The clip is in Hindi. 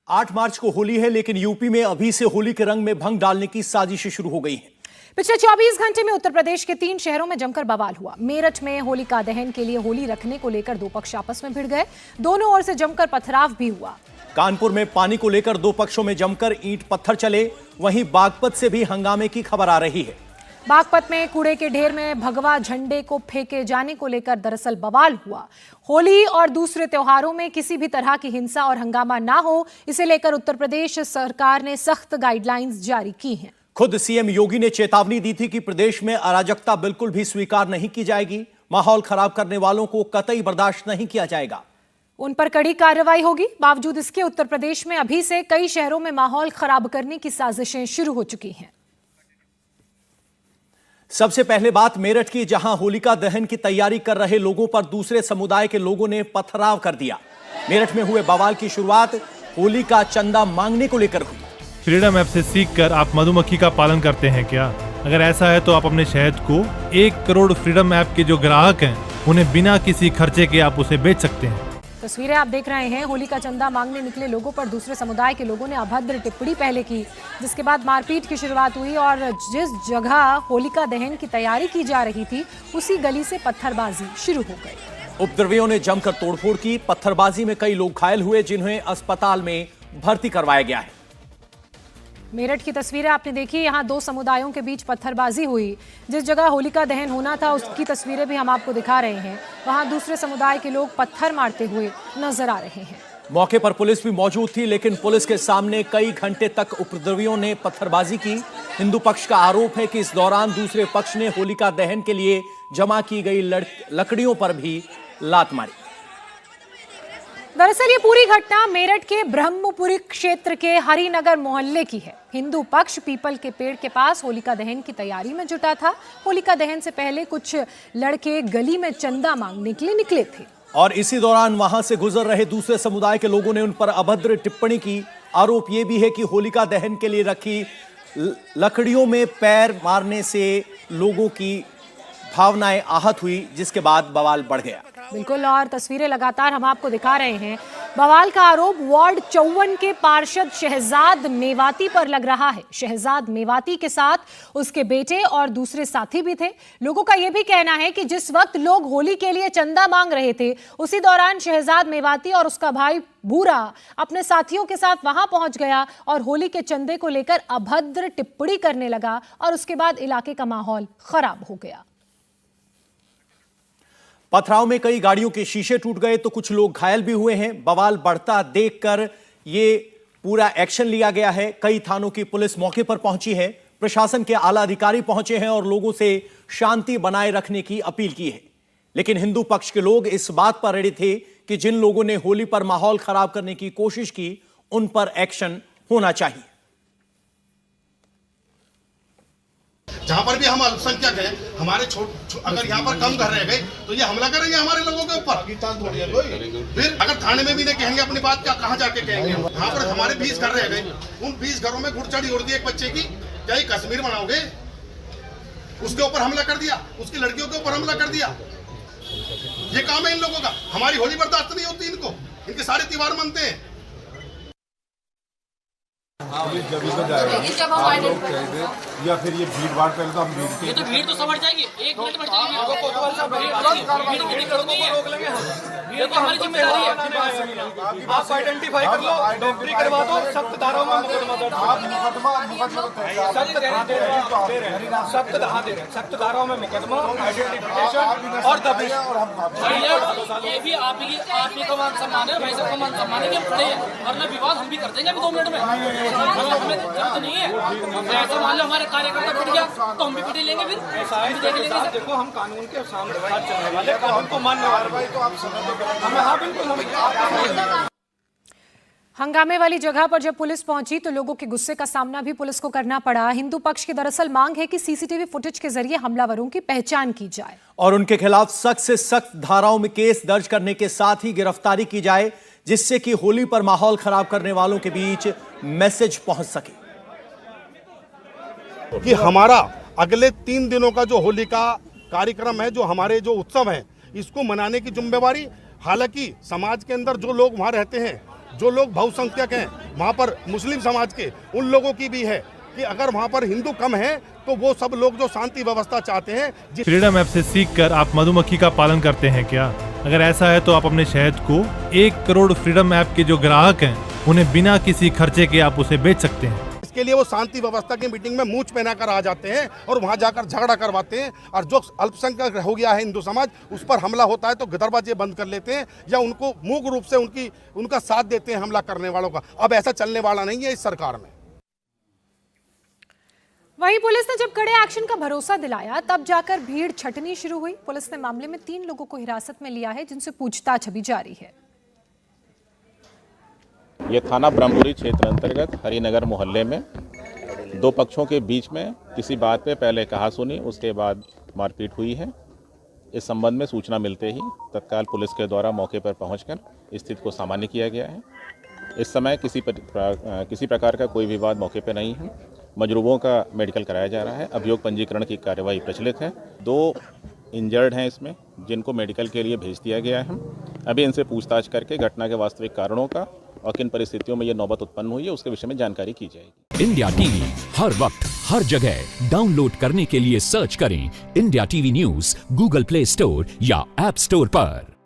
8 मार्च को होली है, लेकिन यूपी में अभी से होली के रंग में भंग डालने की साजिशें शुरू हो गई हैं। पिछले 24 घंटे में उत्तर प्रदेश के 3 शहरों में जमकर बवाल हुआ। मेरठ में होलिका दहन के लिए होली रखने को लेकर दो पक्ष आपस में भिड़ गए। दोनों ओर से जमकर पथराव भी हुआ। कानपुर में पानी को लेकर दो पक्षों में जमकर ईंट पत्थर चले। वहीं बागपत से भी हंगामे की खबर आ रही है। बागपत में कूड़े के ढेर में भगवा झंडे को फेंके जाने को लेकर दरअसल बवाल हुआ। होली और दूसरे त्योहारों में किसी भी तरह की हिंसा और हंगामा ना हो, इसे लेकर उत्तर प्रदेश सरकार ने सख्त गाइडलाइंस जारी की हैं। खुद सीएम योगी ने चेतावनी दी थी कि प्रदेश में अराजकता बिल्कुल भी स्वीकार नहीं की जाएगी। माहौल खराब करने वालों को कतई बर्दाश्त नहीं किया जाएगा। उन पर कड़ी कार्रवाई होगी। बावजूद इसके उत्तर प्रदेश में अभी से कई शहरों में माहौल खराब करने की साजिशें शुरू हो चुकी हैं। सबसे पहले बात मेरठ की, जहां होलिका दहन की तैयारी कर रहे लोगों पर दूसरे समुदाय के लोगों ने पथराव कर दिया। मेरठ में हुए बवाल की शुरुआत होली का चंदा मांगने को लेकर हुई। फ्रीडम ऐप से सीखकर आप मधुमक्खी का पालन करते हैं क्या? अगर ऐसा है तो आप अपने शहद को 1 करोड़ फ्रीडम ऐप के जो ग्राहक हैं उन्हें बिना किसी खर्चे के आप उसे बेच सकते हैं। तस्वीरें आप देख रहे हैं। होली का चंदा मांगने निकले लोगों पर दूसरे समुदाय के लोगों ने अभद्र टिप्पणी पहले की, जिसके बाद मारपीट की शुरुआत हुई और जिस जगह होलिका दहन की तैयारी की जा रही थी उसी गली से पत्थरबाजी शुरू हो गई। उपद्रवियों ने जमकर तोड़फोड़ की। पत्थरबाजी में कई लोग घायल हुए, जिन्हें अस्पताल में भर्ती करवाया गया है। मेरठ की तस्वीरें आपने देखी। यहाँ 2 समुदायों के बीच पत्थरबाजी हुई। जिस जगह होलिका दहन होना था उसकी तस्वीरें भी हम आपको दिखा रहे हैं। वहाँ दूसरे समुदाय के लोग पत्थर मारते हुए नजर आ रहे हैं। मौके पर पुलिस भी मौजूद थी, लेकिन पुलिस के सामने कई घंटे तक उपद्रवियों ने पत्थरबाजी की। हिंदू पक्ष का आरोप है कि इस दौरान दूसरे पक्ष ने होलिका दहन के लिए जमा की गई लकड़ियों पर भी लात मारी। दरअसल ये पूरी घटना मेरठ के ब्रह्मपुरी क्षेत्र के हरिनगर मोहल्ले की है। हिंदू पक्ष पीपल के पेड़ के पास होलिका दहन की तैयारी में जुटा था। होलिका दहन से पहले कुछ लड़के गली में चंदा मांगने के लिए निकले थे और इसी दौरान वहां से गुजर रहे दूसरे समुदाय के लोगों ने उन पर अभद्र टिप्पणी की। आरोप यह भी है कि होलिका दहन के लिए रखी लकड़ियों में पैर मारने से लोगों की भावनाएं आहत हुई, जिसके बाद बवाल बढ़ गया। बिल्कुल, और तस्वीरें लगातार हम आपको दिखा रहे हैं। बवाल का आरोप वार्ड 54 के पार्षद शहजाद मेवाती पर लग रहा है। शहजाद मेवाती के साथ उसके बेटे और दूसरे साथी भी थे। लोगों का यह भी कहना है कि जिस वक्त लोग होली के लिए चंदा मांग रहे थे, उसी दौरान शहजाद मेवाती और उसका भाई बूरा अपने साथियों के साथ वहां पहुंच गया और होली के चंदे को लेकर अभद्र टिप्पणी करने लगा और उसके बाद इलाके का माहौल खराब हो गया। पथराव में कई गाड़ियों के शीशे टूट गए तो कुछ लोग घायल भी हुए हैं। बवाल बढ़ता देखकर ये पूरा एक्शन लिया गया है। कई थानों की पुलिस मौके पर पहुंची है। प्रशासन के आला अधिकारी पहुंचे हैं और लोगों से शांति बनाए रखने की अपील की है। लेकिन हिंदू पक्ष के लोग इस बात पर अड़े थे कि जिन लोगों ने होली पर माहौल खराब करने की कोशिश की, उन पर एक्शन होना चाहिए। जहां पर भी हम अल्पसंख्यक हैं, हमारे अगर यहाँ पर कम घर रह गए तो ये हमला करेंगे हमारे लोगों के ऊपर। फिर अगर थाने में भी नहीं कहेंगे अपनी बात, क्या कहाँ जाके कहेंगे? यहाँ पर हमारे 20 घर रह गए, उन 20 घरों में घुड़चढ़ी उड़ दी एक बच्चे की। क्या ये कश्मीर बनाओगे? उसके ऊपर हमला कर दिया, उसकी लड़कियों के ऊपर हमला कर दिया। ये काम है इन लोगों का। हमारी होली बर्दाश्त नहीं होती इनको, इनके सारे त्योहार मनते हैं। जब हम लोग कहेंगे या फिर ये भीड़ भाड़ पहले तो हम भीड़ ये तो भीड़ तो समझ जाएगी। 1 मिनट में भीड़ तो हमारी जिम्मेदारी है। आप आइडेंटिफाई कर लो, डॉक्टरी करवा दो, सख्त धाराओं में सख्त धाराओं में मुकदमा, आइडेंटिफिकेशन और दबिश। ये भी आप ही का मान सम्मान है, भाई साहब का मान सम्मान है कि हम खड़े हैं, वरना विवाद हम भी कर देंगे अभी 2 मिनट में। हमें जरूरत नहीं है। ऐसा मान लो हमारे कार्यकर्ता पिट गया तो हम भी पिटे लेंगे। फिर ऐसा है, देखो हम कानून के सामने चलने वाले, कानून को मानने वाले, तो आप हमें हाँ बिल्कुल। हंगामे वाली जगह पर जब पुलिस पहुंची तो लोगों के गुस्से का सामना भी पुलिस को करना पड़ा। हिंदू पक्ष की दरअसल मांग है कि सीसीटीवी फुटेज के जरिए हमलावरों की पहचान की जाए और उनके खिलाफ सख्त से सख्त धाराओं में केस दर्ज करने के साथ ही गिरफ्तारी की जाए, जिससे कि होली पर माहौल खराब करने वालों के बीच मैसेज पहुंच सके कि हमारा अगले 3 दिनों का जो होली का कार्यक्रम है, जो हमारे जो उत्सव है, इसको मनाने की जिम्मेवारी, हालांकि समाज के अंदर जो लोग वहां रहते हैं जो लोग बहुसंख्यक हैं वहाँ पर मुस्लिम समाज के, उन लोगों की भी है कि अगर वहाँ पर हिंदू कम है तो वो सब लोग जो शांति व्यवस्था चाहते हैं। फ्रीडम ऐप से सीखकर आप मधुमक्खी का पालन करते हैं क्या? अगर ऐसा है तो आप अपने शहद को 1 करोड़ फ्रीडम ऐप के जो ग्राहक हैं उन्हें बिना किसी खर्चे के आप उसे बेच सकते हैं। इसके लिए वो शांति व्यवस्था की मीटिंग में मूंछ पहनाकर आ जाते हैं और वहां जाकर झगड़ा करवाते हैं, और जो अल्पसंख्यक हो गया है हिंदू समाज, उस पर हमला होता है तो दरवाजे बंद कर लेते हैं या उनको मूक रूप से उनका साथ देते हैं हमला करने वालों का। अब ऐसा चलने वाला नहीं है इस सरकार में। वहीं पुलिस ने जब कड़े एक्शन का भरोसा दिलाया तब जाकर भीड़ छटनी शुरू हुई। पुलिस ने मामले में 3 लोगों को हिरासत में लिया है, जिनसे पूछताछ अभी जारी है। ये थाना ब्रह्मपुरी क्षेत्र अंतर्गत हरिनगर मोहल्ले में 2 पक्षों के बीच में किसी बात पे पहले कहा सुनी, उसके बाद मारपीट हुई है। इस संबंध में सूचना मिलते ही तत्काल पुलिस के द्वारा मौके पर पहुंचकर स्थिति को सामान्य किया गया है। इस समय किसी प्रकार का कोई विवाद मौके पर नहीं है। मजरूबों का मेडिकल कराया जा रहा है। अभियोग पंजीकरण की कार्यवाही प्रचलित है। 2 इंजर्ड हैं इसमें, जिनको मेडिकल के लिए भेज दिया गया है। अभी इनसे पूछताछ करके घटना के वास्तविक कारणों का और किन परिस्थितियों में ये नौबत उत्पन्न हुई है उसके विषय में जानकारी की जाएगी। इंडिया टीवी हर वक्त हर जगह डाउनलोड करने के लिए सर्च करें India TV news Google play store या ऐप स्टोर पर।